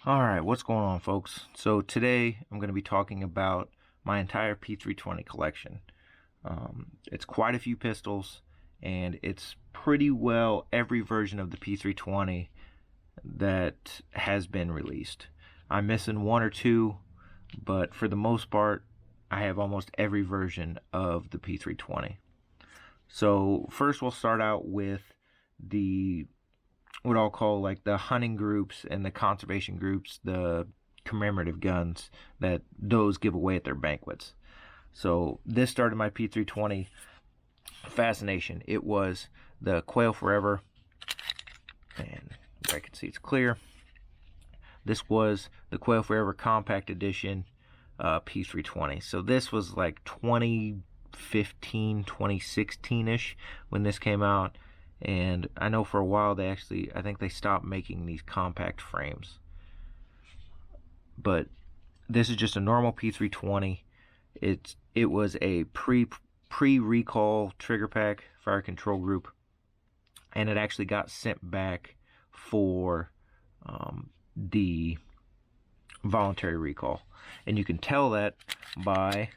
Alright, what's going on, folks? So today I'm going to be talking about my entire P320 collection. It's quite a few pistols, and it's pretty well every version of the P320 that has been released. I'm missing one or two, but for the most part, I have almost every version of the P320. So first we'll start out with the what I'll call like the hunting groups and the conservation groups, the commemorative guns that those give away at their banquets. So this started my P320 fascination. It was the Quail Forever, and I can see it's clear. This was the Quail Forever Compact Edition P320. So this was like 2015, 2016-ish when this came out. And I know for a while I think they stopped making these compact frames. But this is just a normal P320. It was a pre-recall trigger pack fire control group, and it actually got sent back for the voluntary recall. And you can tell that by,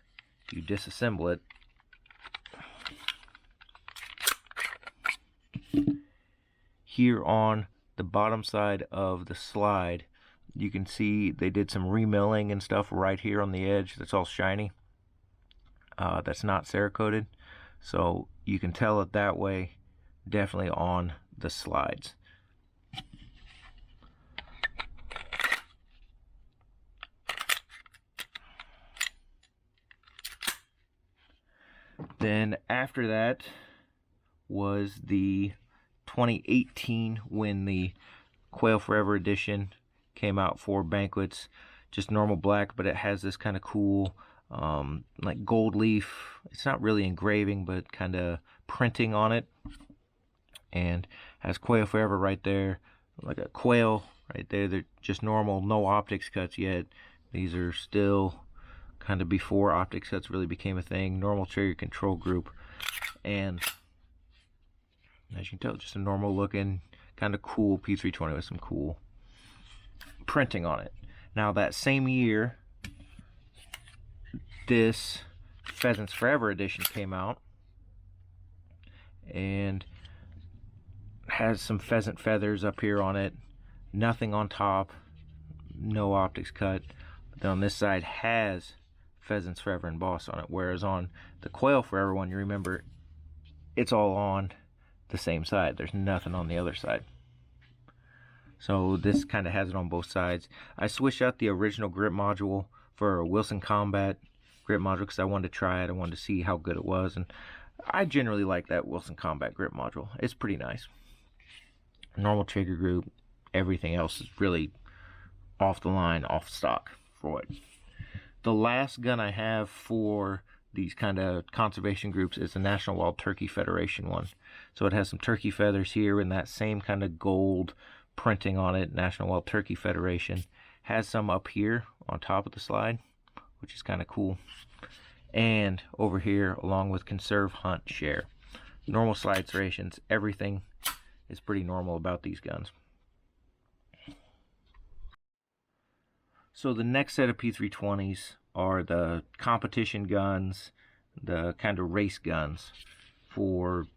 if you disassemble it, here on the bottom side of the slide, you can see they did some remilling and stuff right here on the edge. That's all shiny. That's not Cerakoted, so you can tell it that way, definitely on the slides. Then after that was the 2018 when the Quail Forever edition came out for banquets. Just normal black, but it has this kind of cool like gold leaf. It's not really engraving, but kind of printing on it, and has Quail Forever right there, like a quail right there. They're just normal, no optics cuts yet. These are still kind of before optics cuts really became a thing. Normal trigger control group, and as you can tell, just a normal looking, kind of cool P320 with some cool printing on it. Now that same year, this Pheasants Forever edition came out, and has some pheasant feathers up here on it, nothing on top, no optics cut. But then on this side has Pheasants Forever embossed on it, whereas on the Quail Forever one, you remember, it's all on the same side. There's nothing on the other side. So this kind of has it on both sides. I switched out the original grip module for a Wilson Combat grip module because I wanted to try it. I wanted to see how good it was, and I generally like that Wilson Combat grip module. It's pretty nice. Normal trigger group, everything else is really off the line, off stock for it. The last gun I have for these kind of conservation groups is the National Wild Turkey Federation one. So it has some turkey feathers here and that same kind of gold printing on it. National Wild Turkey Federation has some up here on top of the slide, which is kind of cool, and over here along with Conserve, Hunt, Share. Normal slide serrations, everything is pretty normal about these guns. So the next set of P320s are the competition guns, the kind of race guns for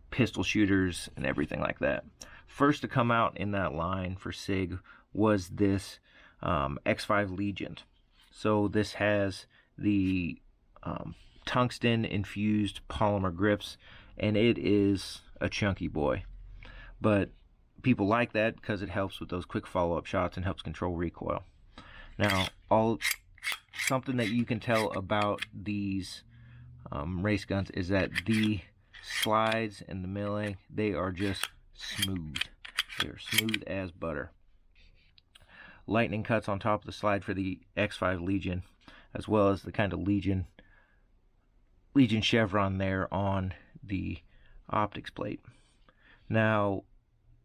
pistol shooters and everything like that. First to come out in that line for Sig was this X5 Legion. So this has the tungsten infused polymer grips, and it is a chunky boy. But people like that because it helps with those quick follow-up shots and helps control recoil. Now, something that you can tell about these race guns is that the slides and the milling, they are just smooth. They're smooth as butter. Lightning cuts on top of the slide for the X5 Legion, as well as the kind of Legion chevron there on the optics plate. Now,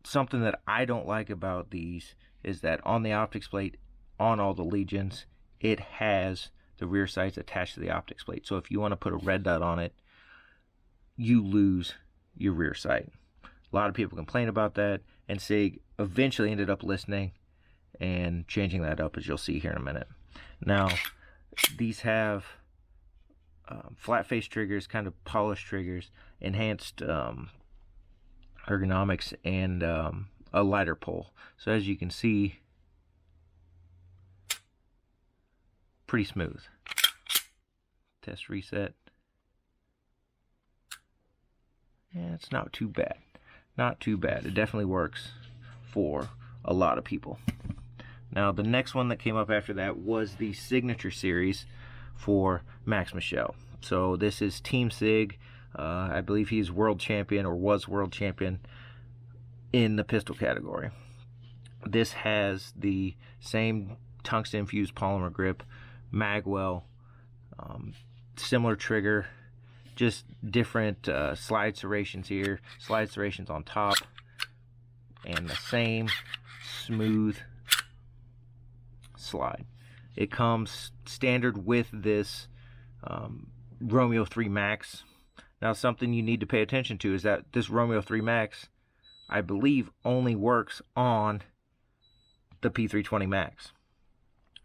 something that I don't like about these is that on the optics plate, on all the Legions, it has the rear sights attached to the optics plate. So if you want to put a red dot on it, you lose your rear sight. A lot of people complain about that, and Sig eventually ended up listening and changing that up, as you'll see here in a minute. Now, these have flat face triggers, kind of polished triggers, enhanced ergonomics, and a lighter pull. So as you can see, pretty smooth. Test reset. Yeah, it's not too bad. Not too bad. It definitely works for a lot of people. Now, the next one that came up after that was the Signature Series for Max Michel. So this is Team Sig. I believe he's world champion, or was world champion, in the pistol category. This has the same tungsten infused polymer grip, magwell, similar trigger, just different slide serrations here, slide serrations on top, and the same smooth slide. It comes standard with this Romeo 3 Max. Now, something you need to pay attention to is that this Romeo 3 Max, I believe, only works on the P320 Max.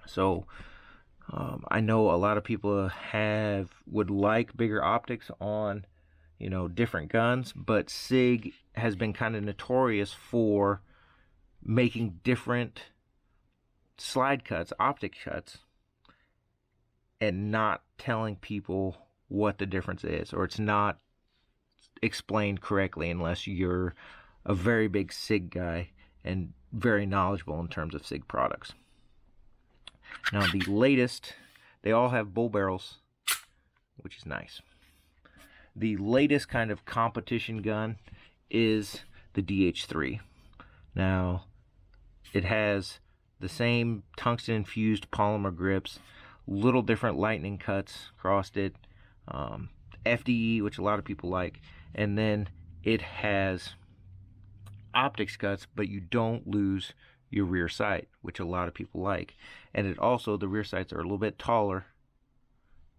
So I know a lot of people would like bigger optics on, you know, different guns, but Sig has been kind of notorious for making different slide cuts, optic cuts, and not telling people what the difference is, or it's not explained correctly unless you're a very big Sig guy and very knowledgeable in terms of Sig products. Now, the latest, they all have bull barrels, which is nice. The latest kind of competition gun is the DH3. Now, it has the same tungsten infused polymer grips, little different lightning cuts across it, FDE, which a lot of people like, and then it has optics cuts, but you don't lose your rear sight, which a lot of people like. And it also, the rear sights are a little bit taller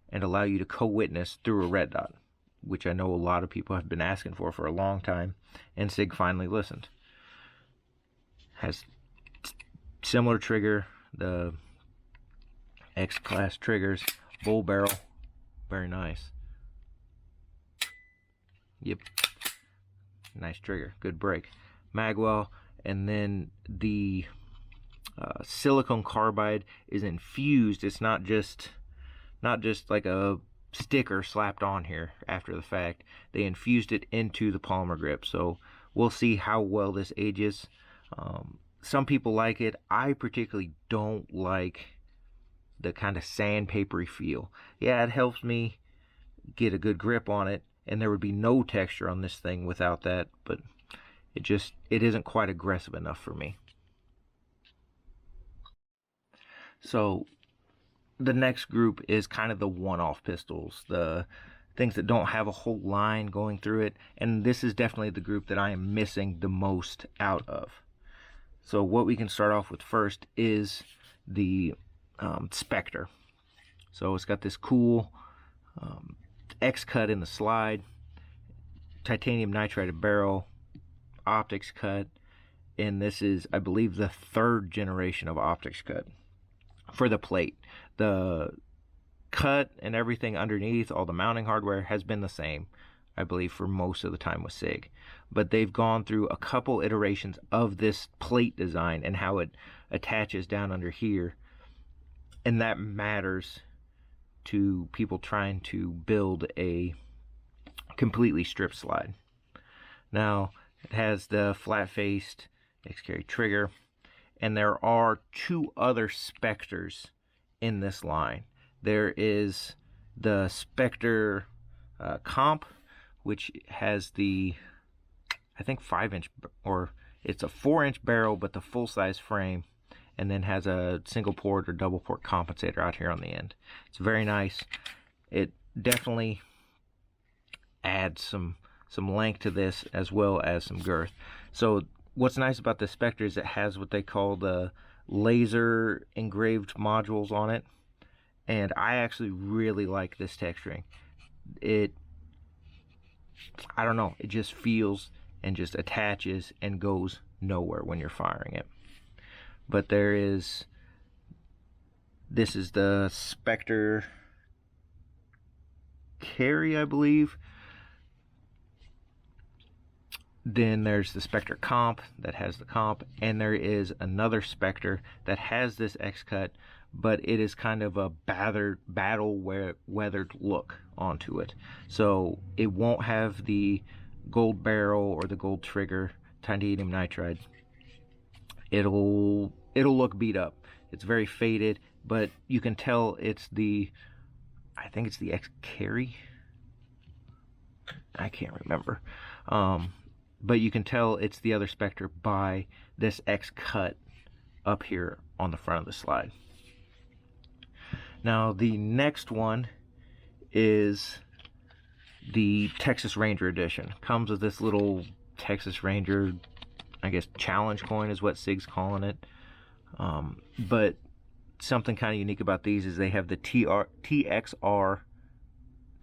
and allow you to co-witness through a red dot, which I know a lot of people have been asking for a long time, and Sig finally listened. Has similar trigger, the X-Class triggers, bull barrel, very nice. Yep, nice trigger, good break. Magwell, and then the silicone carbide is infused. It's not just like a sticker slapped on here after the fact. They infused it into the polymer grip, so we'll see how well this ages. Some people like it. I particularly don't like the kind of sandpapery feel. Yeah, it helps me get a good grip on it, and there would be no texture on this thing without that, but it isn't quite aggressive enough for me. So the next group is kind of the one-off pistols, the things that don't have a whole line going through it, and this is definitely the group that I am missing the most out of. So what we can start off with first is the Spectre. So it's got this cool X-cut in the slide, titanium nitride barrel, optics cut, and this is, I believe, the third generation of optics cut for the plate. The cut and everything underneath, all the mounting hardware, has been the same, I believe, for most of the time with Sig, but they've gone through a couple iterations of this plate design and how it attaches down under here, and that matters to people trying to build a completely stripped slide. Now, it has the flat-faced X-Carry trigger, and there are two other Spectres in this line. There is the Spectre Comp, which has the, I think, 5-inch, or it's a 4-inch barrel, but the full-size frame, and then has a single port or double port compensator out here on the end. It's very nice. It definitely adds some length to this, as well as some girth. So what's nice about the Spectre is it has what they call the laser engraved modules on it, and I actually really like this texturing. I don't know, it just feels and just attaches and goes nowhere when you're firing it. but this is the Spectre Carry, I believe. Then there's the Spectre Comp that has the comp, and there is another Spectre that has this X-Cut, but it is kind of a battle weathered look onto it. So it won't have the gold barrel or the gold trigger, titanium nitride. It'll look beat up. It's very faded, but you can tell it's I think it's the X Carry. I can't remember. But you can tell it's the other Spectre by this X cut up here on the front of the slide. Now the next one is the Texas Ranger edition. Comes with this little Texas Ranger, I guess, challenge coin is what Sig's calling it. But something kind of unique about these is they have the TXR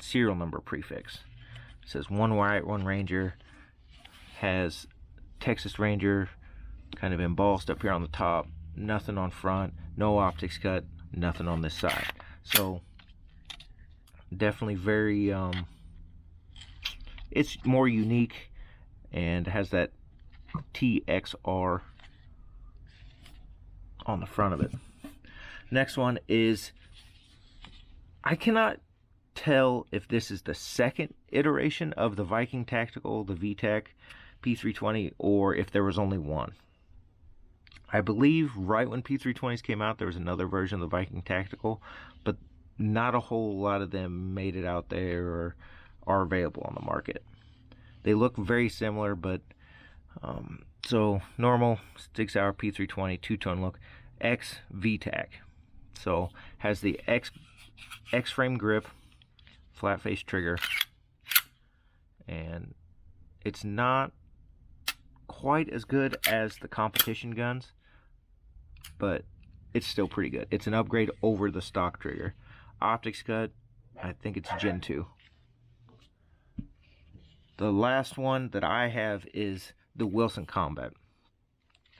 serial number prefix. It says one White, one Ranger. Has Texas Ranger kind of embossed up here on the top, nothing on front, no optics cut, nothing on this side. So definitely very it's more unique and has that TXR on the front of it. Next one is, I cannot tell if this is the second iteration of the Viking Tactical, the VTAC P320, or if there was only one. I believe right when P320s came out, there was another version of the Viking Tactical, but not a whole lot of them made it out there or are available on the market. They look very similar, but so normal Sig Sauer P320 two-tone look, X VTAC. So has the X-frame grip, flat face trigger, and it's not quite as good as the competition guns, but it's still pretty good. It's an upgrade over the stock trigger. Optics cut, I think it's Gen 2. The last one that I have is the Wilson Combat.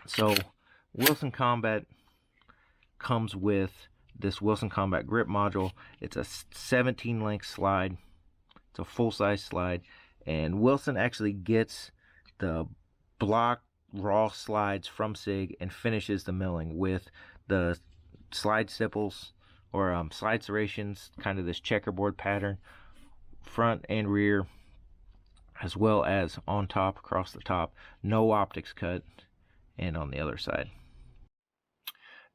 So Wilson Combat comes with this Wilson Combat grip module. It's a 17 length slide. It's a full-size slide, and Wilson actually gets the block raw slides from Sig and finishes the milling with the slide stipples or slide serrations, kind of this checkerboard pattern, front and rear, as well as on top, across the top, no optics cut, and on the other side.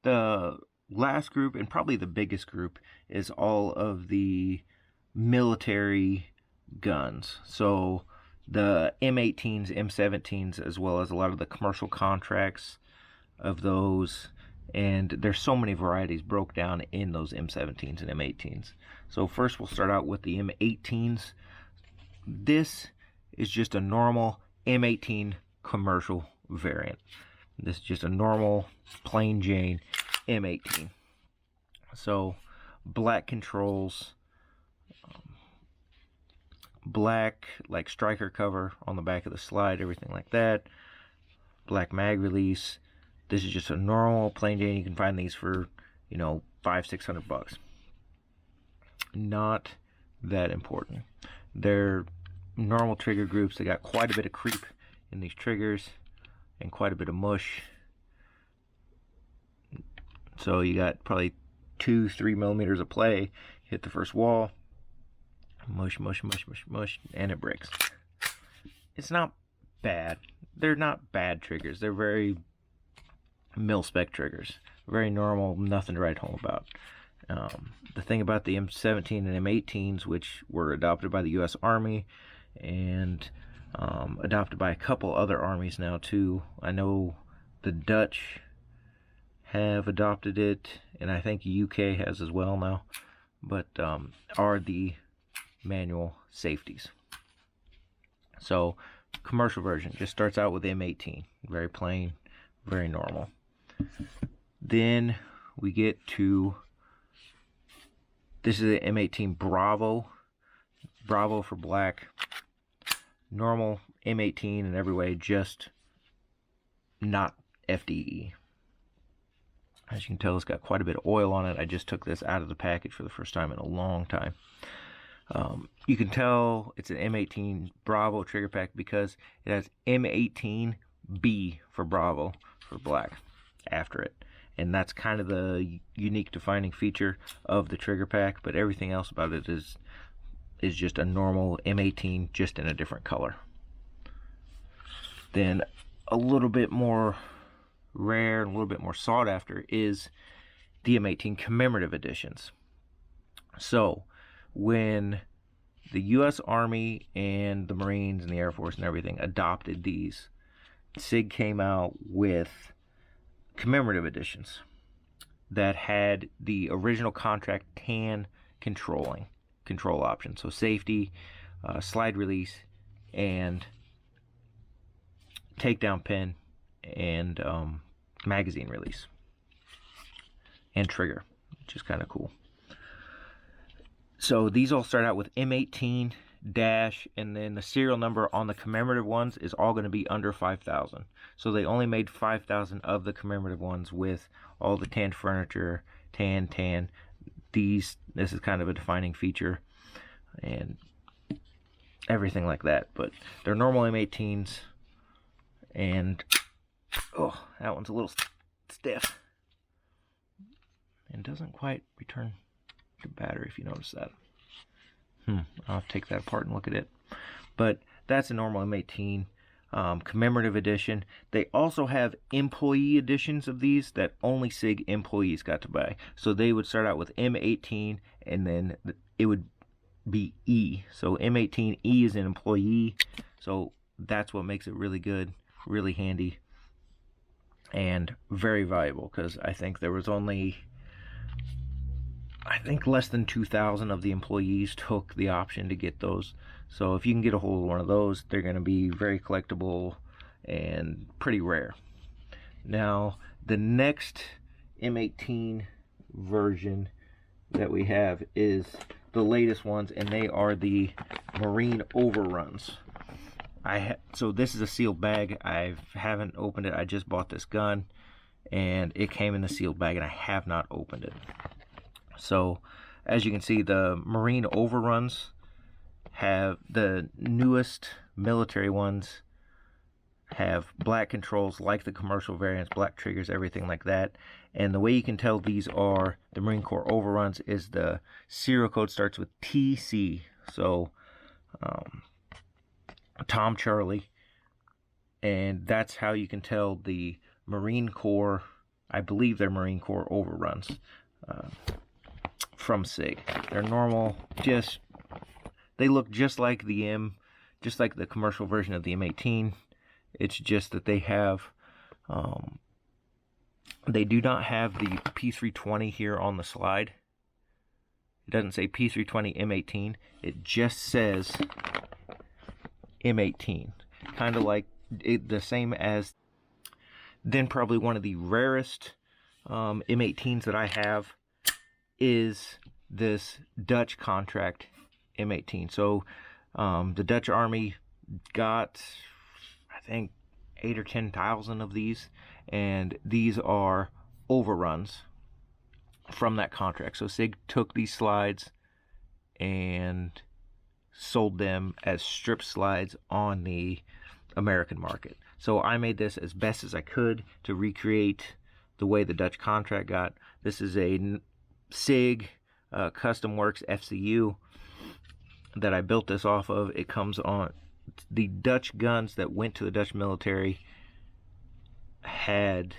The last group, and probably the biggest group, is all of the military guns. So the M18s, M17s, as well as a lot of the commercial contracts of those, and there's so many varieties broke down in those M17s and M18s. So first we'll start out with the M18s. This is just a normal M18 commercial variant. This is just a normal plain Jane M18. So black controls, black like striker cover on the back of the slide, everything like that. Black mag release. This is just a normal plain Jane. You can find these for, you know, $500-600. Not that important. They're normal trigger groups. They got quite a bit of creep in these triggers and quite a bit of mush. So you got probably 2-3 millimeters of play. Hit the first wall, mush, mush, mush, mush, mush, and it breaks. It's not bad. They're not bad triggers. They're very mil-spec triggers. Very normal, nothing to write home about. The thing about the M17 and M18s, which were adopted by the U.S. Army and adopted by a couple other armies now too. I know the Dutch have adopted it, and I think UK has as well now, but are the manual safeties. So commercial version just starts out with M18, very plain, very normal. Then we get to, this is the M18 Bravo. Bravo for black. Normal M18 in every way, just not FDE. As you can tell, it's got quite a bit of oil on it. I just took this out of the package for the first time in a long time. You can tell it's an M18 Bravo trigger pack because it has M18B for Bravo, for black, after it. And that's kind of the unique defining feature of the trigger pack, but everything else about it is just a normal M18, just in a different color. Then a little bit more rare and a little bit more sought after is the M18 commemorative editions. So when the US Army and the Marines and the Air Force and everything adopted these, SIG came out with commemorative editions that had the original contract tan control options. So safety, slide release, and takedown pin, and magazine release, and trigger, which is kind of cool. So these all start out with M18 dash, and then the serial number on the commemorative ones is all going to be under 5,000. So they only made 5,000 of the commemorative ones with all the tan furniture, tan. This is kind of a defining feature and everything like that. But they're normal M18s, and oh, that one's a little stiff and doesn't quite return the battery, if you notice that. I'll have to take that apart and look at it. But that's a normal M18 commemorative edition. They also have employee editions of these that only SIG employees got to buy. So they would start out with M18, and then it would be E. So M18E is an employee. So that's what makes it really good, really handy, and very valuable, because I think there was only, less than 2,000 of the employees took the option to get those. So if you can get a hold of one of those, they're going to be very collectible and pretty rare. Now, the next M18 version that we have is the latest ones, and they are the Marine Overruns. So this is a sealed bag. I haven't opened it. I just bought this gun, and it came in the sealed bag, and I have not opened it. So as you can see, the Marine Overruns have the newest military ones, have black controls like the commercial variants, black triggers, everything like that. And the way you can tell these are the Marine Corps Overruns is the serial code starts with TC. So Tom Charlie, and that's how you can tell the Marine Corps, I believe they're Marine Corps Overruns from SIG. They're normal, they look just like the commercial version of the M18. It's just that they have, they do not have the P320 here on the slide. It doesn't say P320 M18. It just says M18. Kind of like the same as, then probably one of the rarest M18s that I have is this Dutch contract M18. So the Dutch Army got, I think, 8,000 or 10,000 of these, and these are overruns from that contract. So SIG took these slides and sold them as strip slides on the American market. So I made this as best as I could to recreate the way the Dutch contract got. This is a SIG Custom Works FCU that I built this off of. It comes on the Dutch guns that went to the Dutch military had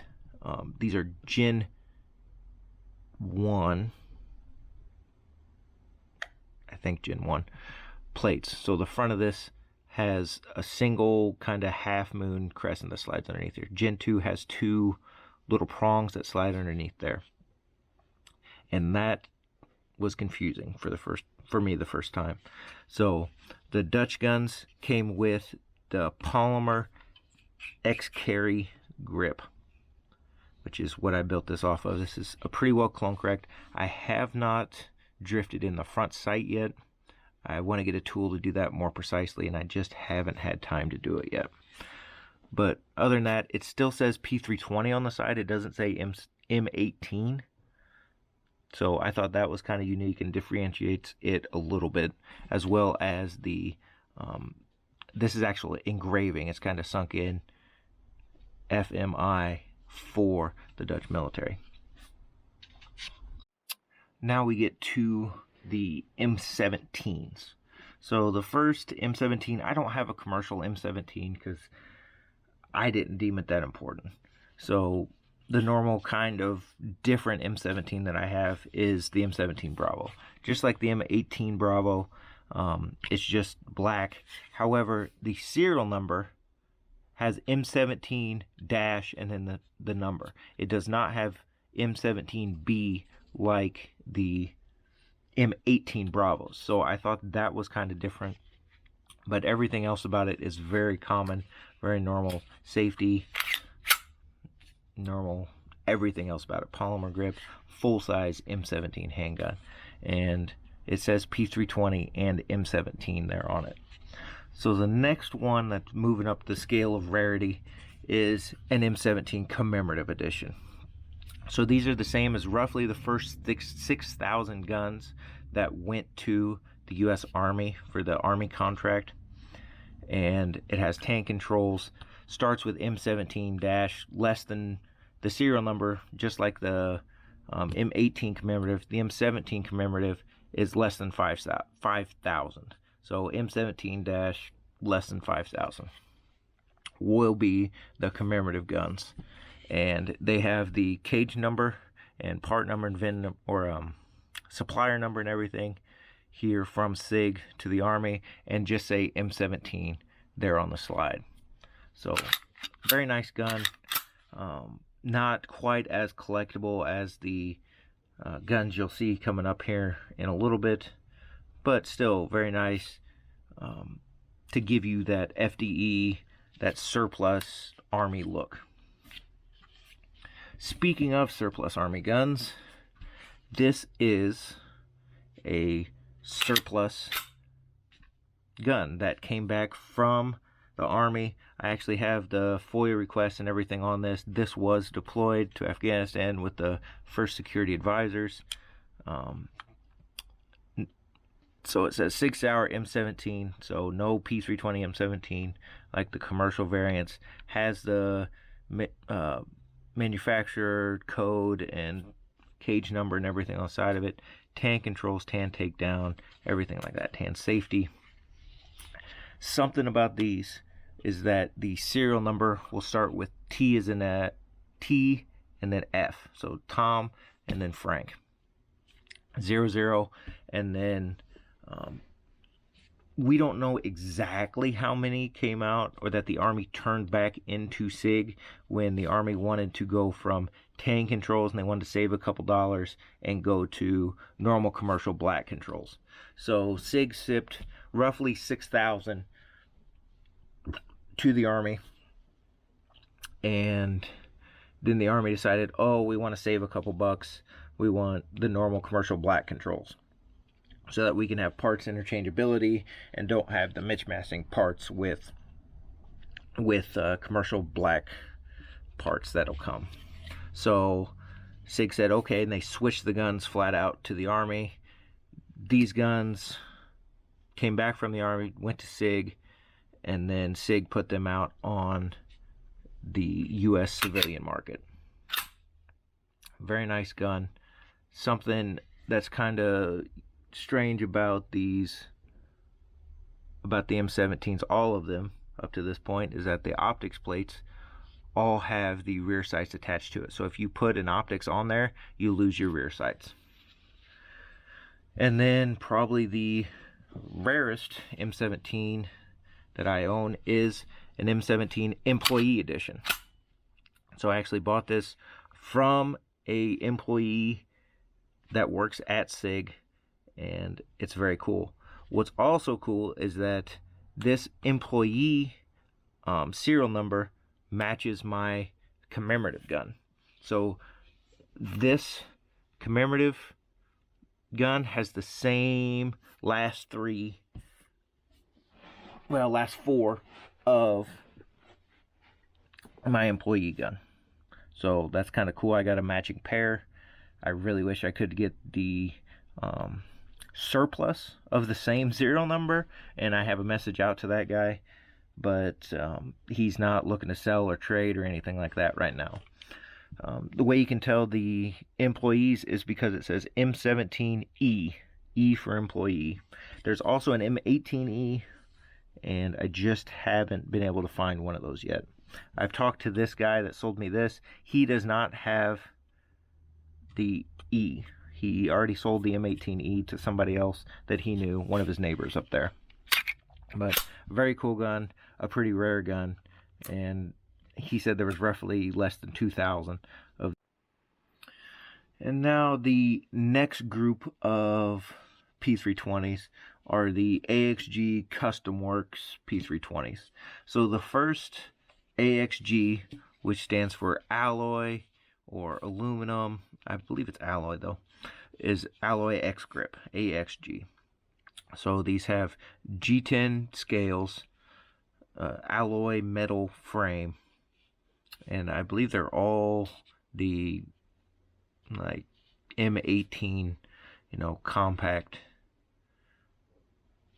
these are Gen 1, I think Gen 1 plates. So the front of this has a single kind of half moon crescent that slides underneath here. Gen 2 has two little prongs that slide underneath there, and that was confusing for me the first time. So the Dutch guns came with the polymer X-Carry grip, which is what I built this off of. This is a pretty well clone correct. I have not drifted in the front sight yet. I want to get a tool to do that more precisely, and I just haven't had time to do it yet. But other than that, it still says P320 on the side. It doesn't say M18. So I thought that was kind of unique and differentiates it a little bit, as well as the, this is actually engraving. It's kind of sunk in, FMI for the Dutch military. Now we get to the M17s. So the first M17, I don't have a commercial M17 because I didn't deem it that important. So the normal kind of different M17 that I have is the M17 Bravo. Just like the M18 Bravo, it's just black. However, the serial number has M17 dash and then the number. It does not have M17B like the M18 Bravos. So I thought that was kind of different. But everything else about it is very common, very normal. Safety, normal. Everything else about it. Polymer grip, full-size M17 handgun. And it says P320 and M17 there on it. So the next one that's moving up the scale of rarity is an M17 commemorative edition. So these are the same as roughly the first 6,000 guns that went to the U.S. Army for the Army contract. And it has tank controls, starts with M17 dash, less than the serial number, just like the M18 commemorative. The M17 commemorative is less than 5,000. So M17 dash, less than 5,000 will be the commemorative guns. And they have the cage number and part number and VIN or supplier number and everything here from Sig to the Army, and just say M17 there on the slide. So very nice gun. Not quite as collectible as the guns you'll see coming up here in a little bit, but still very nice to give you that FDE, that surplus Army look. Speaking of surplus Army guns, this is a surplus gun that came back from the Army. I actually have the FOIA request and everything on this. This was deployed to Afghanistan with the first security advisors. So it says 6 hour M17, so no P320 M17 like the commercial variants. Has the manufacturer code and cage number and everything on the side of it. Tan controls, tan takedown, everything like that. Tan safety. Something about these is that the serial number will start with T as in that T and then F. So Tom and then Frank. 00 and then we don't know exactly how many came out or that the Army turned back into SIG when the Army wanted to go from tan controls and they wanted to save a couple dollars and go to normal commercial black controls. So SIG shipped roughly 6,000 to the Army, and then the Army decided, oh, we want to save a couple bucks. We want the normal commercial black controls, so that we can have parts interchangeability and don't have the mismatching parts with commercial black parts that'll come. So SIG said okay, and they switched the guns flat out to the Army. These guns came back from the Army, went to SIG, and then SIG put them out on the U.S. civilian market. Very nice gun. Something that's kind of strange about these, about the M17s, all of them up to this point, is that the optics plates all have the rear sights attached to it. So if you put an optics on there, you lose your rear sights. And then probably the rarest M17 that I own is an M17 Employee Edition. So I actually bought this from a employee that works at SIG, and it's very cool. What's also cool is that this employee serial number matches my commemorative gun. So this commemorative gun has the same last four of my employee gun. So that's kind of cool. I got a matching pair. I really wish I could get the surplus of the same serial number, and I have a message out to that guy, but he's not looking to sell or trade or anything like that right now. The way you can tell the employees is because it says M17 E for employee. There's also an M18 and I just haven't been able to find one of those yet. I've talked to this guy that sold me this. He does not have the E. He already sold the M18 to somebody else that he knew, one of his neighbors up there. But very cool gun, a pretty rare gun, and he said there was roughly less than 2,000 of. And now the next group of P320s are the AXG Custom Works P320s. So the first AXG, which stands for alloy or aluminum, I believe it's alloy though, is Alloy X Grip, AXG. So these have G10 scales, alloy metal frame, and I believe they're all the like M18, compact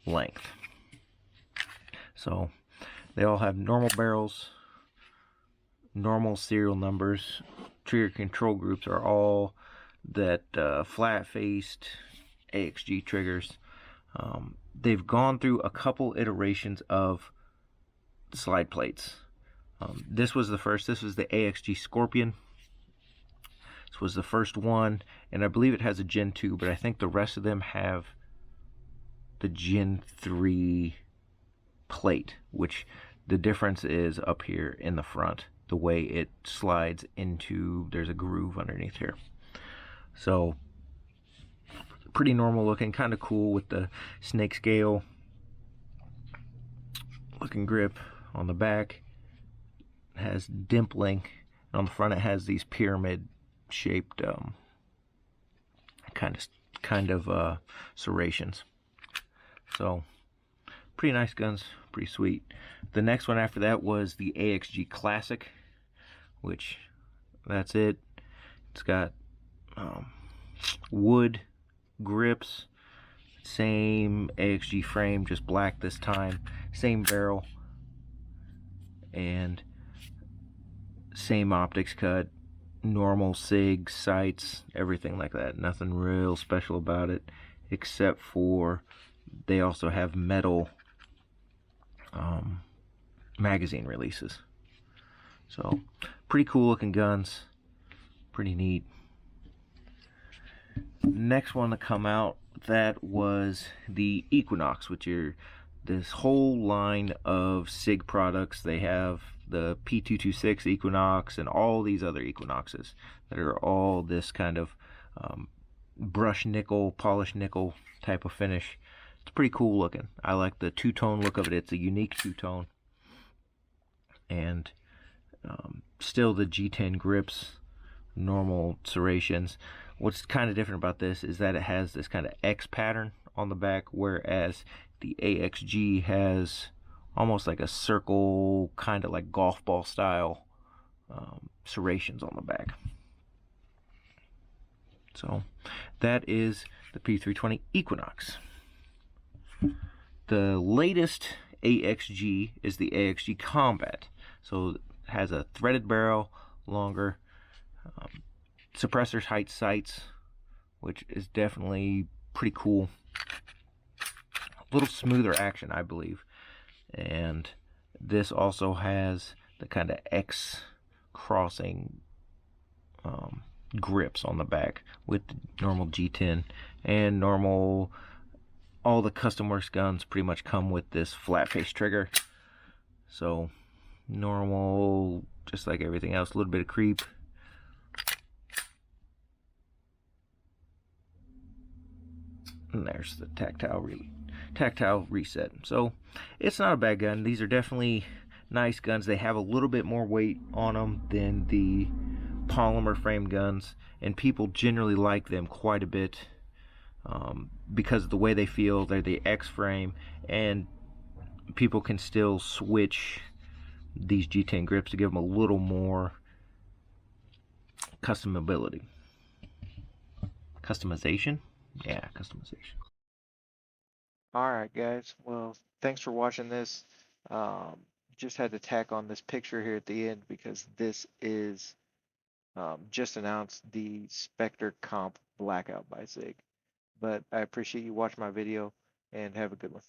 length. So they all have normal barrels, normal serial numbers. Trigger control groups are all that flat-faced AXG triggers. They've gone through a couple iterations of slide plates. This was the first. This was the AXG Scorpion. This was the first one, and I believe it has a Gen 2, but I think the rest of them have the Gen 3 plate, which the difference is up here in the front, the way it slides into, there's a groove underneath here. So pretty normal looking, kind of cool with the snake scale looking grip. On the back it has dimpling, and on the front it has these pyramid shaped kind of serrations. So pretty nice guns, pretty sweet. The next one after that was the AXG Classic, which that's it. It's got wood grips, same AXG frame, just black this time, same barrel, and same optics cut, normal Sig sights, everything like that. Nothing real special about it, except for they also have metal magazine releases. So pretty cool looking guns, pretty neat. Next one to come out, that was the Equinox, which are this whole line of Sig products. They have the P226 Equinox and all these other Equinoxes that are all this kind of brushed nickel, polished nickel type of finish. It's pretty cool looking. I like the two-tone look of it. It's a unique two-tone, and still the G10 grips, normal serrations. What's kind of different about this is that it has this kind of X pattern on the back, whereas the AXG has almost like a circle, kind of like golf ball style serrations on the back. So that is the P320 Equinox. The latest AXG is the AXG Combat. So it has a threaded barrel, longer, suppressors height sights, which is definitely pretty cool. A little smoother action, I believe. And this also has the kind of X crossing grips on the back with the normal G10 and normal. All the Custom Works guns pretty much come with this flat face trigger. So normal, just like everything else, a little bit of creep. And there's the tactile reset. So it's not a bad gun. These are definitely nice guns. They have a little bit more weight on them than the polymer frame guns, and people generally like them quite a bit because of the way they feel. They're the X frame, and people can still switch these G10 grips to give them a little more customization. Yeah, customization. All right, guys. Well, thanks for watching this. Just had to tack on this picture here at the end because this is just announced the Spectre Comp Blackout by Sig. But I appreciate you watching my video and have a good one.